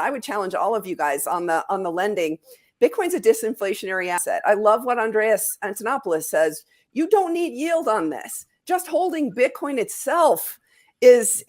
I would challenge all of you guys on the lending. Bitcoin's a disinflationary asset. I love what Andreas Antonopoulos says. You don't need yield on this. Just holding Bitcoin itself is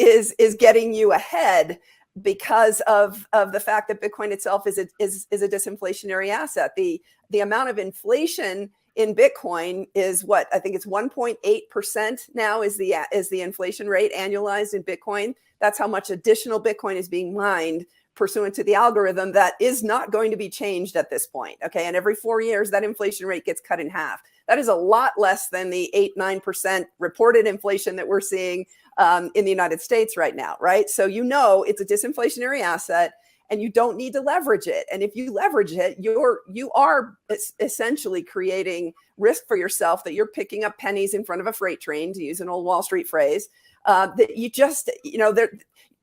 getting you ahead because of the fact that Bitcoin itself is a disinflationary asset. The amount of inflation in Bitcoin is what I think it's 1.8% now is the inflation rate annualized in Bitcoin. That's how much additional Bitcoin is being mined pursuant to the algorithm that is not going to be changed at this point. Okay. And every 4 years, that inflation rate gets cut in half. That is a lot less than the 8-9% reported inflation that we're seeing in the United States right now. Right. So, it's a disinflationary asset and you don't need to leverage it. And if you leverage it, you are essentially creating risk for yourself that you're picking up pennies in front of a freight train, to use an old Wall Street phrase, that you just,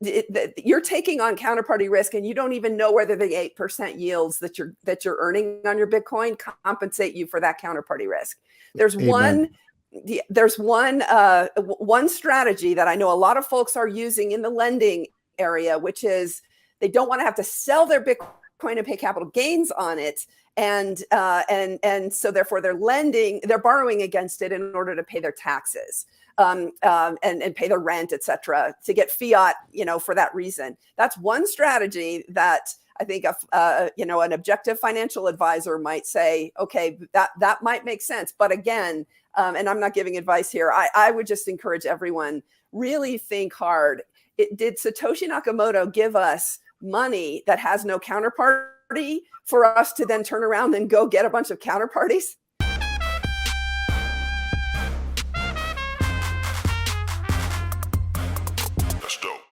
you're taking on counterparty risk and you don't even know whether the 8% yields that you're earning on your Bitcoin compensate you for that counterparty risk. There's one strategy that I know a lot of folks are using in the lending area, which is they don't want to have to sell their Bitcoin and pay capital gains on it. And so therefore they're borrowing against it in order to pay their taxes. And pay the rent, et cetera, to get fiat, for that reason. That's one strategy that I think, an objective financial advisor might say, okay, that might make sense. But again, and I'm not giving advice here, I would just encourage everyone, really think hard. Did Satoshi Nakamoto give us money that has no counterparty for us to then turn around and go get a bunch of counterparties?